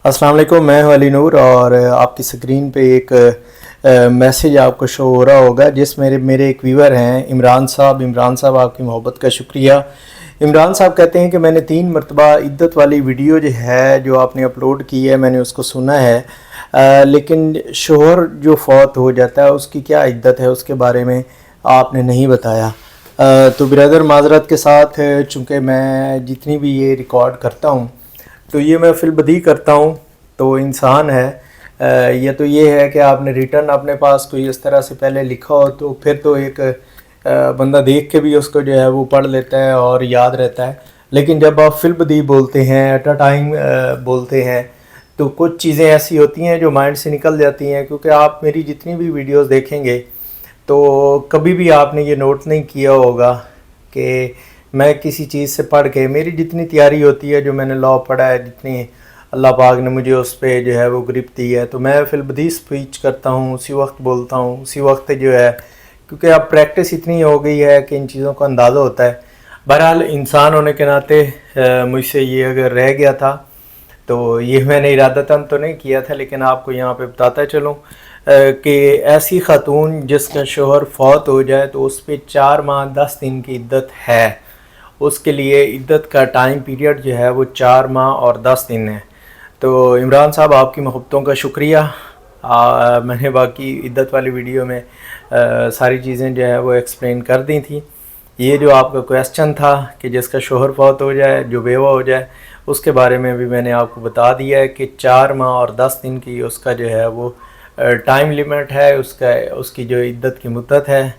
अस्सलाम वालेकुम, मैं हूं अली नूर और आपकी स्क्रीन पे एक मैसेज आपको शो हो रहा होगा जिसमें मेरे एक व्यूअर हैं इमरान साहब। इमरान साहब, आपकी मोहब्बत का शुक्रिया। इमरान साहब कहते हैं कि मैंने 3 मरतबा इद्दत वाली वीडियो जो है जो आपने अपलोड की है मैंने उसको सुना है, लेकिन शोहर जो फौत हो जाता है उसकी क्या इद्दत है उसके बारे में आपने नहीं बताया। तो ब्रदर माजरत के साथ, चूँकि मैं जितनी भी ये रिकॉर्ड करता हूँ तो ये मैं फिलबदी करता हूँ, तो इंसान है या तो ये है कि आपने रिटर्न अपने पास कोई इस तरह से पहले लिखा हो तो फिर तो एक बंदा देख के भी उसको जो है वो पढ़ लेता है और याद रहता है। लेकिन जब आप फिलबदी बोलते हैं, एट अ टाइम बोलते हैं, तो कुछ चीज़ें ऐसी होती हैं जो माइंड से निकल जाती हैं। क्योंकि आप मेरी जितनी भी वीडियोस देखेंगे तो कभी भी आपने ये नोट नहीं किया होगा कि मैं किसी चीज़ से पढ़ के, मेरी जितनी तैयारी होती है, जो मैंने लॉ पढ़ा है, जितनी अल्लाह पाक ने मुझे उस पर जो है वो ग्रिप दी है, तो मैं फिलबदी स्पीच करता हूँ, उसी वक्त बोलता हूँ, उसी वक्त जो है, क्योंकि अब प्रैक्टिस इतनी हो गई है कि इन चीज़ों का अंदाज़ा होता है। बहरहाल इंसान होने के नाते मुझसे ये अगर रह गया था तो ये मैंने इरादतन तो नहीं किया था, लेकिन आपको यहाँ पे बताता चलूँ कि ऐसी खातून जिसका शोहर फौत हो जाए तो उस पर 4 माह 10 दिन की इद्दत है। उसके लिए इद्दत का टाइम पीरियड जो है वो 4 माह और 10 दिन है। तो इमरान साहब, आपकी मोहब्बतों का शुक्रिया। मैंने बाकी इद्दत वाली वीडियो में सारी चीज़ें जो है वो एक्सप्लेन कर दी थी। ये जो आपका क्वेश्चन था कि जिसका शोहर फौत हो जाए, जो बेवा हो जाए, उसके बारे में भी मैंने आपको बता दिया है कि 4 माह और 10 दिन की उसका जो है वो टाइम लिमिट है, उसकी जो इद्दत की मुद्दत है।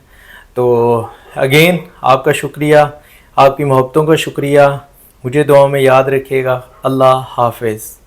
तो अगेन आपका शुक्रिया, आपकी मोहब्बतों का शुक्रिया। मुझे दुआ में याद रखिएगा। अल्लाह हाफ़िज़।